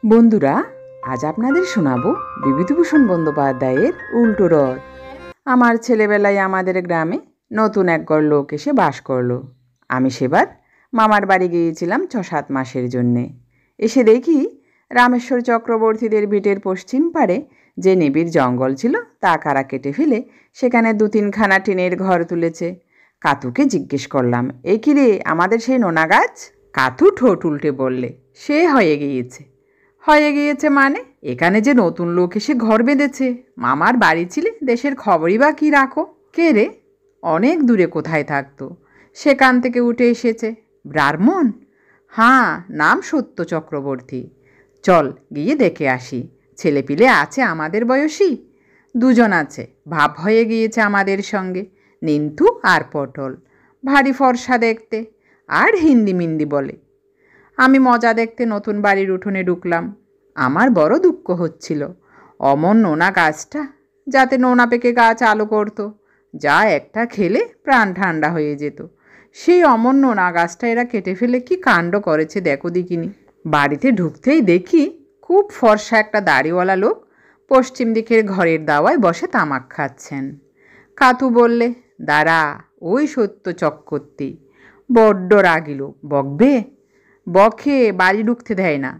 বন্ধুরা, আজ আপনাদের শোনাবো বিভূতিভূষণ বন্দ্যোপাধ্যায়ের উল্টো রথ। আমার ছেলেবেলায় আমাদের গ্রামে নতুন এক ঘর লোক এসে বাস করলো। আমি সেবার মামার বাড়ি গিয়েছিলাম 6-7 মাসের জন্যে। এসে দেখি রামেশ্বর চক্রবর্তীদের ভিটের পশ্চিম পাড়ে যে নিবিড় জঙ্গল ছিল তা কারা কেটে ফেলে সেখানে 2-3খানা টিনের ঘর তুলেছে। কাতুকে জিজ্ঞেস করলাম, এ কি রে, আমাদের সেই নোনা গাছ? কাতু ঠোঁট উল্টে বললে, সে হয়ে গিয়েছে মানে? এখানে যে নতুন লোক এসে ঘর বেঁধেছে। মামার বাড়ি ছিলে, দেশের খবরই বা কী রাখো? কে রে? অনেক দূরে কোথায় থাকতো, সেখান থেকে উঠে এসেছে। ব্রাহ্মণ? হ্যাঁ, নাম সত্য চক্রবর্তী। চল গিয়ে দেখে আসি। ছেলেপিলে আছে আমাদের বয়সী? 2জন আছে, ভাব হয়ে গিয়েছে আমাদের সঙ্গে, নিন্তু আর পটল। ভারী ফর্সা দেখতে, আর হিন্দি মিন্দি বলে। আমি মজা দেখতে নতুন বাড়ির উঠোনে ঢুকলাম। আমার বড় দুঃখ হচ্ছিল। অমন নোনা গাছটা, যাতে নোনা পেকে গাছ আলো করত, যা একটা খেলে প্রাণ ঠান্ডা হয়ে যেত, সেই অমন নোনা গাছটা এরা কেটে ফেলে কি কাণ্ড করেছে দেখো দেখিনি। বাড়িতে ঢুকতেই দেখি খুব ফর্সা একটা দাড়িওয়ালা লোক পশ্চিম দিকের ঘরের দাওয়ায় বসে তামাক খাচ্ছেন। কাতু বললে, দাঁড়া, ওই সত্য চক্রবর্তী। বড্ড রাগী লোক, বকবে। বকে, বাড়ি ঢুকতে দেয় না।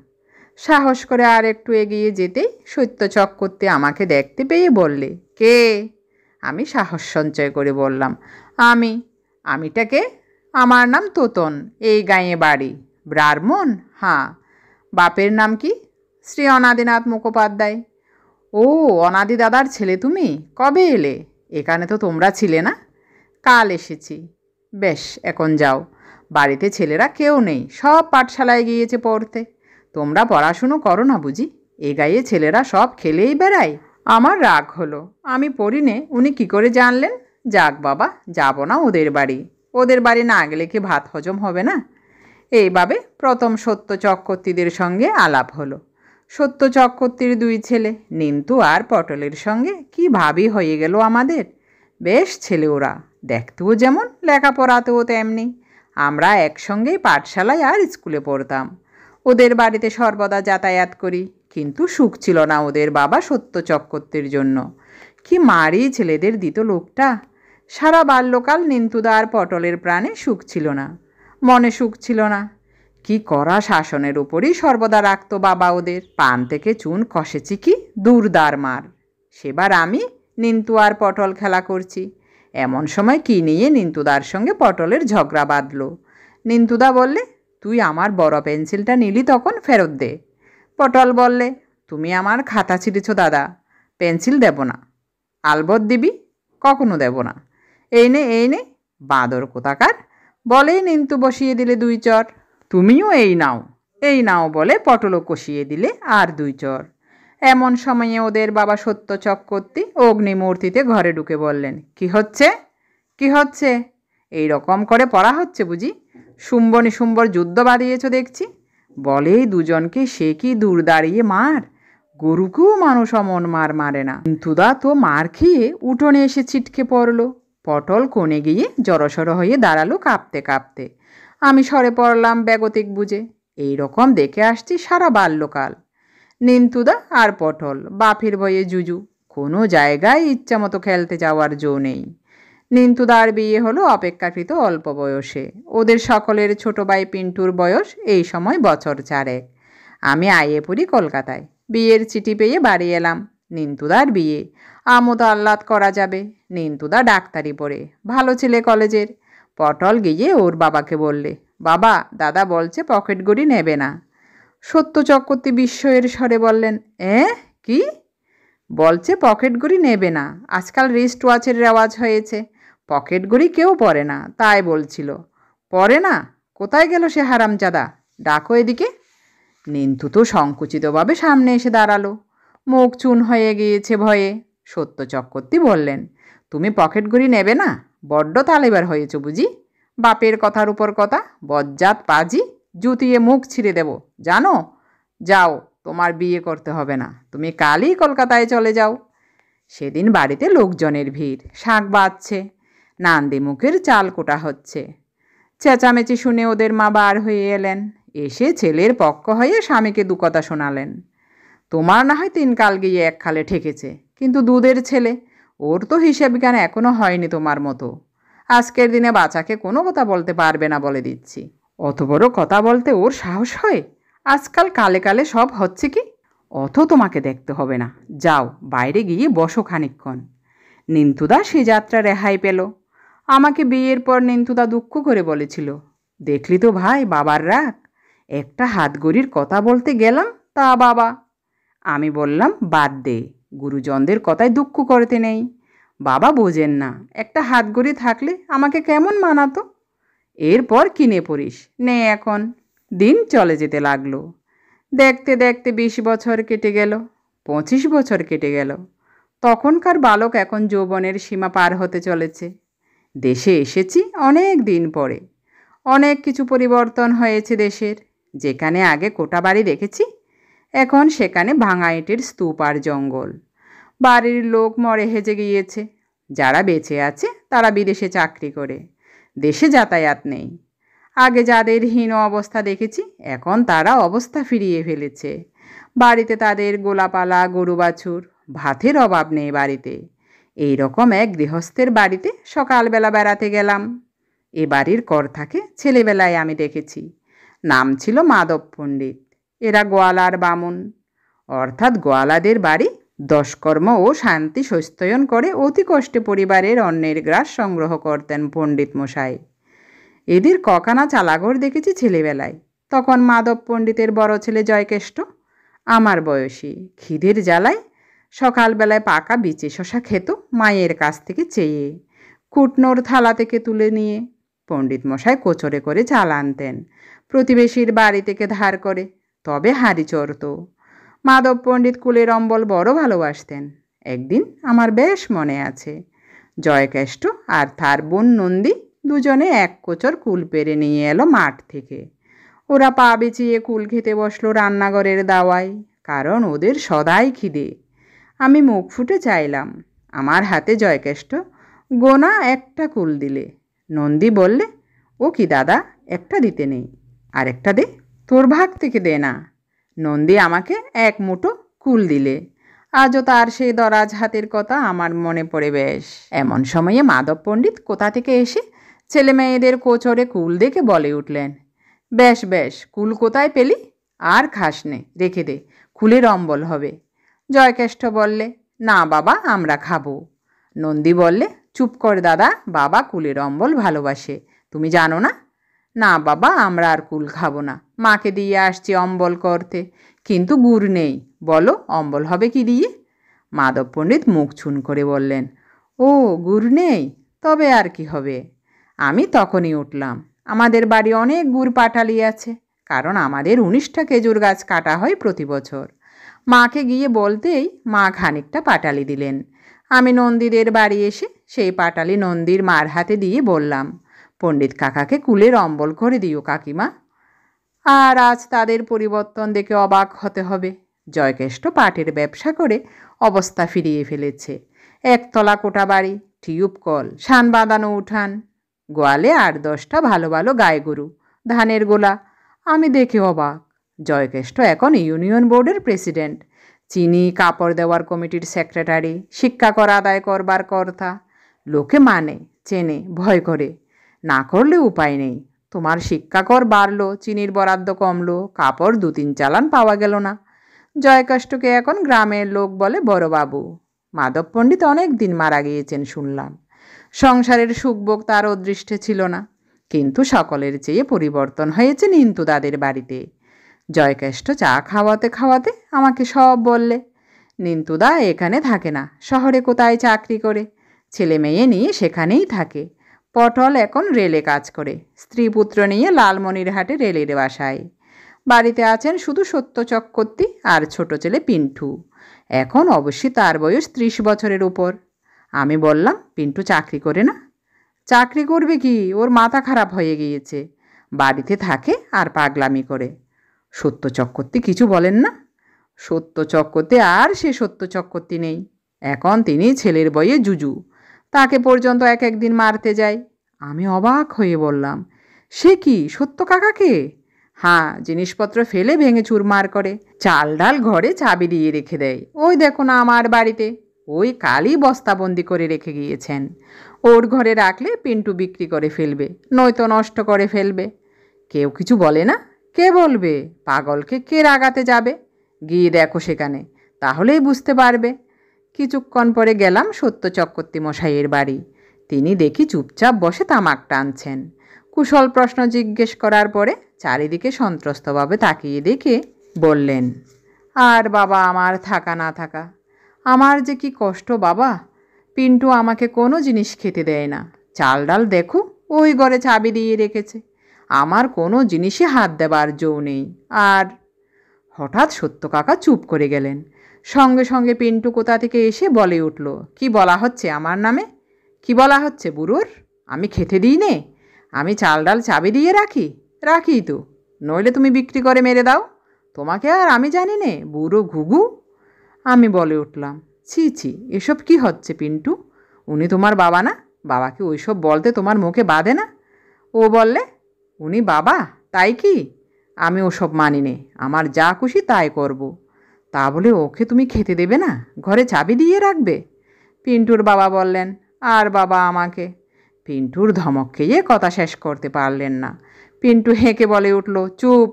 সাহস করে আর একটু এগিয়ে যেতেই সত্য চক্রবর্তী আমাকে দেখতে পেয়ে বললে, কে? আমি সাহস সঞ্চয় করে বললাম, আমিটাকে? আমার নাম তোতন, এই গাঁয়ে বাড়ি। ব্রাহ্মণ? হ্যাঁ। বাপের নাম কি? শ্রী অনাদিনাথ মুখোপাধ্যায়। ও, অনাদি দাদার ছেলে তুমি? কবে এলে? এখানে তো তোমরা ছিলে না। কাল এসেছি। বেশ, এখন যাও। বাড়িতে ছেলেরা কেউ নেই, সব পাঠশালায় গিয়েছে পড়তে। তোমরা পড়াশুনো করো না বুঝি? এ গায়ে ছেলেরা সব খেলেই বেড়ায়। আমার রাগ হলো। আমি পড়ি নে, উনি কি করে জানলেন? যাক বাবা, যাব না ওদের বাড়ি। ওদের বাড়ি না গেলে কি ভাত হজম হবে না? এইভাবে প্রথম সত্য চক্রবর্তীদের সঙ্গে আলাপ হলো। সত্য চক্রবর্তীর 2 ছেলে, নিন্তু আর পটলের সঙ্গে কি ভাবি হয়ে গেল আমাদের। বেশ ছেলে ওরা, দেখতেও যেমন, লেখাপড়াতেও তেমনি। আমরা একসঙ্গেই পাঠশালায় আর স্কুলে পড়তাম। ওদের বাড়িতে সর্বদা যাতায়াত করি। কিন্তু সুখ ছিল না ওদের বাবা সত্য চক্রবর্তীর জন্য। কি মারি ছেলেদের দিত লোকটা। সারা বাল্যকাল নিন্তুদা আর পটলের প্রাণে সুখ ছিল না, মনে সুখ ছিল না। কি করা শাসনের উপরই সর্বদা রাখত বাবা ওদের। পান থেকে চুন কষেছি কি দুর্দার মার। সেবার আমি, নিন্তু আর পটল খেলা করছি। এমন সময় কি নিয়ে নিন্তুদার সঙ্গে পটলের ঝগড়া বাঁধল। নিন্তুদা বললে, তুই আমার বড় পেন্সিলটা নিলি তখন ফেরত দে। পটল বললে, তুমি আমার খাতা ছিঁড়েছ দাদা, পেন্সিল দেব না। আলবৎ দিবি। কখনো দেব না। এই নে বাঁদর কোথাকার, বলেই নিন্তু বসিয়ে দিলে 2 চর। তুমিও এই নাও বলে পটলও কষিয়ে দিলে আর 2 চর। এমন সময়ে ওদের বাবা সত্য চক্রবর্তী অগ্নিমূর্তিতে ঘরে ঢুকে বললেন, কি হচ্ছে? এই রকম করে পড়া হচ্ছে বুঝি? শুম্ভ নিশুম্ভর যুদ্ধ বাঁধিয়েছ দেখছি। বলেই 2জনকে সে কি দূর দাঁড়িয়ে মার। গরুকেও মানুষ অমন মার মারে না। নিন্তুদা তো মার খেয়ে উঠোনে এসে ছিটকে পড়ল। পটল কোণে গিয়ে জড়সড় হয়ে দাঁড়ালো কাঁপতে কাঁপতে। আমি সরে পড়লাম বেগতিক বুঝে। এই রকম দেখে আসছি সারা বাল্যকাল। নিন্তুদা আর পটল বাপের ভয়ে জুজু, কোনো জায়গায় ইচ্ছা মতো খেলতে যাওয়ার জো নেই। নিন্তুদার বিয়ে হলো অপেক্ষাকৃত অল্প বয়সে। ওদের সকলের ছোট ভাই পিন্টুর বয়স এই সময় বছর 4। আমি আইয়ে পড়ি কলকাতায়। বিয়ের চিঠি পেয়ে বাড়ি এলাম। নিন্তুদার বিয়ে, আমোদ আহ্লাদ করা যাবে। নিন্তুদা ডাক্তারি পড়ে, ভালো ছেলে কলেজের। পটল গিয়ে ওর বাবাকে বললে, বাবা, দাদা বলছে পকেট গড়ি নেবে না। সত্য চক্রবর্তী বিস্ময়ের স্বরে বললেন, কি? বলছে পকেট গড়ি নেবে না। আজকাল রিস্ট ওয়াচের রেওয়াজ হয়েছে, পকেট গড়ি কেউ পরে না, তাই বলছিল। পরে না? কোথায় গেল সে হারামজাদা? ডাকো এদিকে। নিন্তু তো সংকুচিতভাবে সামনে এসে দাঁড়ালো, মুখ চুন হয়ে গিয়েছে ভয়ে। সত্য চক্রবর্তী বললেন, তুমি পকেট গড়ি নেবে না? বড্ড তালেবার হয়েছ বুঝি? বাপের কথার উপর কথা, বজ্জাত পাজি, জুতিয়ে মুখ ছিঁড়ে দেব জানো। যাও, তোমার বিয়ে করতে হবে না, তুমি কালই কলকাতায় চলে যাও। সেদিন বাড়িতে লোকজনের ভিড়, শাঁখ বাজছে, নান্দি মুখের চাল কোটা হচ্ছে। চেঁচামেচি শুনে ওদের মা বার হয়ে এলেন। এসে ছেলের পক্ষ হয়ে স্বামীকে দু কথা শোনালেন। তোমার না হয় 3 কাল গিয়ে 1 খালে ঠেকেছে, কিন্তু দুধের ছেলে, ওর তো হিসেব জ্ঞান এখনো হয়নি তোমার মতো। আজকের দিনে বাচ্চাকে কোনো কথা বলতে পারবে না বলে দিচ্ছি। অত বড় কথা বলতে ওর সাহস হয়? আজকাল কালে কালে সব হচ্ছে কি? অত তোমাকে দেখতে হবে না, যাও বাইরে গিয়ে বসো খানিকক্ষণ। নিন্তুদা সে যাত্রা রেহাই পেল। আমাকে বিয়ের পর নিন্তুদা দুঃখ করে বলেছিল, দেখলি তো ভাই বাবার রাগ, একটা হাতগড়ির কথা বলতে গেলাম তা বাবা। আমি বললাম, বাদ দে, গুরুজনদের কথায় দুঃখ করতে নেই। বাবা বোঝেন না, একটা হাতগড়ি থাকলে আমাকে কেমন মানাতো। এরপর কিনে পড়িস নে এখন। দিন চলে যেতে লাগলো। দেখতে দেখতে 20 বছর কেটে গেল, 25 বছর কেটে গেল। তখনকার বালক এখন যৌবনের সীমা পার হতে চলেছে। দেশে এসেছি অনেক দিন পরে। অনেক কিছু পরিবর্তন হয়েছে দেশের। যেখানে আগে কোটা বাড়ি দেখেছি, এখন সেখানে ভাঙা ইটের স্তূপ আর জঙ্গল। বাড়ির লোক মরে হেজে গিয়েছে। যারা বেঁচে আছে তারা বিদেশে চাকরি করে, দেশে যাতায়াত নেই। আগে যাদের হীন অবস্থা দেখেছি, এখন তারা অবস্থা ফিরিয়ে ফেলেছে। বাড়িতে তাদের গোলাপালা, গরু বাছুর, ভাতের অভাব নেই বাড়িতে। এই রকম এক গৃহস্থের বাড়িতে সকালবেলা বেড়াতে গেলাম। এ বাড়ির কর্তাকে ছেলেবেলায় আমি দেখেছি। নাম ছিল মাধব পণ্ডিত। এরা গোয়ালার বামুন, অর্থাৎ গোয়ালাদের বাড়ি দশকর্ম ও শান্তি সস্তয়ন করে অতি কষ্টে পরিবারের অন্নের গ্রাস সংগ্রহ করতেন পণ্ডিত মশাই। এদের কখানা চালাঘর দেখেছি ছেলেবেলায়। তখন মাধব পণ্ডিতের বড় ছেলে জয়কেষ্ট আমার বয়সী, খিদের জ্বালায় সকালবেলায় পাকা বিচে শশা খেত মায়ের কাছ থেকে চেয়ে, কুটনোর থালা থেকে তুলে নিয়ে। পণ্ডিত মশাই কোচরে করে চাল আনতেন প্রতিবেশীর বাড়ি থেকে ধার করে, তবে হাঁড়ি চড়ত। মাধব পণ্ডিত কুলের অম্বল বড় ভালোবাসতেন। একদিন আমার বেশ মনে আছে, জয়কেষ্ট আর তার বোন নন্দী দুজনে এক কোচর কুল পেরে নিয়ে এলো মাঠ থেকে। ওরা পা বিছিয়ে কুল খেতে বসলো রান্নাঘরের দাওয়ায়, কারণ ওদের সদাই খিদে। আমি মুখ ফুটে চাইলাম। আমার হাতে জয়কেষ্ট গোনা একটা কুল দিলে। নন্দী বললে, ও কি দাদা, একটা দিতে নেই, আরেকটা দে, তোর ভাগ থেকে দে না। নন্দী আমাকে এক মুঠো কুল দিলে। আজও তার সেই দরাজ হাতের কথা আমার মনে পড়ে বেশ। এমন সময়ে মাধব পণ্ডিত কোথা থেকে এসে ছেলে মেয়েদের কোচরে কুল দেখে বলে উঠলেন, বেশ বেশ, কুল কোথায় পেলি? আর খাস নে, রেখে দে, কুলের অম্বল হবে। জয়কেষ্ট বললে, না বাবা, আমরা খাবো। নন্দী বললে, চুপ কর দাদা, বাবা কুলের অম্বল ভালোবাসে, তুমি জানো না? না বাবা, আমরা আর কুল খাবো না, মাকে দিয়ে আসছি অম্বল করতে, কিন্তু গুড় নেই, বলো অম্বল হবে কি দিয়ে? মাধব পণ্ডিত মুখ ছুন করে বললেন, ও গুড় নেই, তবে আর কি হবে? আমি তখনই উঠলাম। আমাদের বাড়ি অনেক গুড় পাটালি আছে, কারণ আমাদের 19টা খেজুর গাছ কাটা হয় প্রতি বছর। মাকে গিয়ে বলতেই মা খানিকটা পাটালি দিলেন। আমি নন্দীদের বাড়ি এসে সেই পাটালি নন্দীর মার হাতে দিয়ে বললাম, পণ্ডিত কাকাকে কুলের অম্বল করে দিও কাকিমা। আর আজ তাদের পরিবর্তন দেখে অবাক হতে হবে। জয়কেষ্ট পাটের ব্যবসা করে অবস্থা ফিরিয়ে ফেলেছে। একতলা কোটা বাড়ি, টিউব কল, সান বাঁধানো উঠান, গোয়ালে 8-10টা ভালো ভালো গায়ে গরু, ধানের গোলা। আমি দেখে অবাক। জয়কেষ্ট এখন ইউনিয়ন বোর্ডের প্রেসিডেন্ট, চিনি কাপড় দেওয়ার কমিটির সেক্রেটারি, শিক্ষা কর আদায় করবার কর্তা। লোকে মানে, চেনে, ভয় করে। না করলে উপায় নেই। তোমার শিক্ষা কর বাড়লো, চিনির বরাদ্দ কমলো, কাপড় 2-3 চালান পাওয়া গেল না। জয়কেষ্টকে এখন গ্রামের লোক বলে বড়বাবু। মাধব পণ্ডিত অনেক দিন মারা গিয়েছেন শুনলাম। সংসারের সুখভোগ তার অদৃষ্টে ছিল না, কিন্তু সকলের চেয়ে পরিবর্তন হয়েছে নিন্তুদাদের বাড়িতে। জয়কেষ্ট চা খাওয়াতে খাওয়াতে আমাকে সব বললে। নিন্তুদা এখানে থাকে না, শহরে কোথায় চাকরি করে, ছেলে মেয়ে নিয়ে সেখানেই থাকে। পটল এখন রেলে কাজ করে, স্ত্রী পুত্র নিয়ে লালমনিরহাটে রেলের বাসায়। বাড়িতে আছেন শুধু সত্য চক্রবর্তী আর ছোট ছেলে পিন্টু। এখন অবশ্যই তার বয়স 30 বছরের উপর। আমি বললাম, পিন্টু চাকরি করে না? চাকরি করবে কি, ওর মাথা খারাপ হয়ে গিয়েছে, বাড়িতে থাকে আর পাগলামি করে। সত্য চক্রবর্তী কিছু বলেন না? সত্য চক্রবর্তী আর সে সত্য চক্রবর্তী নেই, এখন তিনি ছেলের বয়ে জুজু, তাকে পর্যন্ত এক একদিন মারতে যায়। আমি অবাক হয়ে বললাম, সে কি, সত্য কাকাকে? হ্যাঁ, জিনিসপত্র ফেলে ভেঙে চুরমার করে, চাল ডাল ঘরে চাবি দিয়ে রেখে দেয়। ওই দেখো না আমার বাড়িতে, ওই কালই বস্তাবন্দি করে রেখে গিয়েছেন। ওর ঘরে রাখলে পিন্টু বিক্রি করে ফেলবে, নয়তো নষ্ট করে ফেলবে। কেউ কিছু বলে না? কে বলবে? পাগলকে কে রাগাতে যাবে? গিয়ে দেখো সেখানে, তাহলেই বুঝতে পারবে। কিছুক্ষণ পরে গেলাম সত্য চক্রবর্তী মশাইয়ের বাড়ি। তিনি দেখি চুপচাপ বসে তামাক টানছেন। কুশল প্রশ্ন জিজ্ঞেস করার পরে চারিদিকে সন্ত্রস্তভাবে তাকিয়ে দেখে বললেন, আর বাবা আমার থাকা না থাকা, আমার যে কি কষ্ট বাবা। পিন্টু আমাকে কোনো জিনিস খেতে দেয় না। চাল ডাল দেখো ওই ঘরে চাবি দিয়ে রেখেছে, আমার কোনো জিনিসে হাত দেবার জো নেই। আর হঠাৎ সত্য কাকা চুপ করে গেলেন। সঙ্গে সঙ্গে পিন্টু কোথা থেকে এসে বলে উঠল, কি বলা হচ্ছে আমার নামে? কি বলা হচ্ছে বুড়োর? আমি খেতে দিই নে? আমি চাল ডাল চাবি দিয়ে রাখি? রাখি তো, নইলে তুমি বিক্রি করে মেরে দাও। তোমাকে আর আমি জানি নে, বুড়ো ঘুঘু। আমি বলে উঠলাম, ছি ছি, এসব কি হচ্ছে পিন্টু? উনি তোমার বাবা না? বাবাকে ওইসব বলতে তোমার মুখে বাঁধে না? ও বললে, উনি বাবা তাই কি? আমি ওসব মানি নে, আমার যা খুশি তাই করব। তা বলে ওকে তুমি খেতে দেবে না? ঘরে চাবি দিয়ে রাখবে? পিন্টুর বাবা বললেন, আর বাবা আমাকে। পিন্টুর ধমক খেয়ে কথা শেষ করতে পারলেন না। পিন্টু হেঁকে বলে উঠল, চুপ।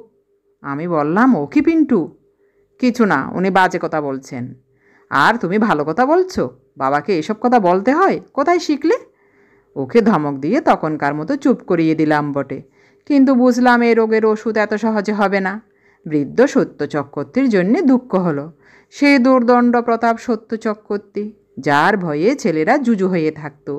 আমি বললাম, ও কি পিন্টু? কিছু না, উনি বাজে কথা বলছেন। আর তুমি ভালো কথা বলছো? বাবাকে এসব কথা বলতে হয়? কোথায় শিখলে? ওকে ধমক দিয়ে তখনকার মতো চুপ করিয়ে দিলাম বটে, কিন্তু বুঝলাম এই রোগের ওষুধ এত সহজে হবে না। বৃদ্ধ সত্য চক্রবর্তীর জন্যে দুঃখ হলো। সে দুর্দণ্ড প্রতাপ সত্য চক্রবর্তী, যার ভয়ে ছেলেরা জুজু হয়ে থাকতো।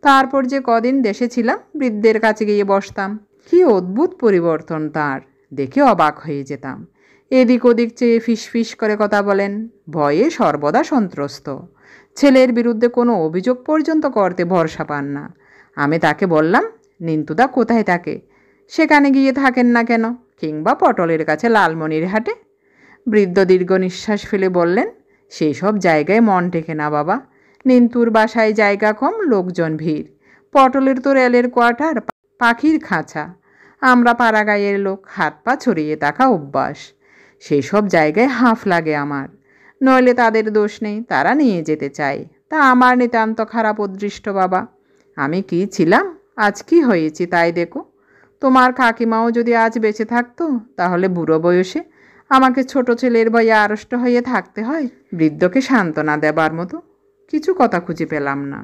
তারপর যে কদিন দেশে ছিলাম, বৃদ্ধের কাছে গিয়ে বসতাম। কি অদ্ভুত পরিবর্তন তার, দেখে অবাক হয়ে যেতাম। এদিক ওদিক চেয়ে ফিসফিস করে কথা বলেন, ভয়ে সর্বদা সন্ত্রস্ত। ছেলের বিরুদ্ধে কোনো অভিযোগ পর্যন্ত করতে ভরসা পান না। আমি তাকে বললাম, নিন্তুদা কোথায় থাকে? সেখানে গিয়ে থাকেন না কেন? কিংবা পটলের কাছে লালমনির হাটে? বৃদ্ধ দীর্ঘ নিঃশ্বাস ফেলে বললেন, সেই সব জায়গায় মন টেকে না বাবা। নিন্তুর বাসায় জায়গা কম, লোকজন ভিড়। পটলের তো রেলের কোয়ার্টার, পাখির খাঁচা। আমরা পাড়াগাঁয়ের লোক, হাত পা ছড়িয়ে থাকা অভ্যাস। সেই সব জায়গায় হাঁফ লাগে আমার। নইলে তাদের দোষ নেই, তারা নিয়ে যেতে চায়। তা আমার নিতান্ত খারাপ অদৃষ্ট বাবা। আমি কি ছিলাম, আজ কি হয়েছি তাই দেখো। তোমার কাকিমাও যদি আজ বেঁচে থাকতো, তাহলে বুড়ো বয়সে আমাকে ছোট ছেলের ভয়ে আড়ষ্ট হয়ে থাকতে হয়। বৃদ্ধকে সান্ত্বনা দেবার মতো কিছু কথা খুঁজে পেলাম না।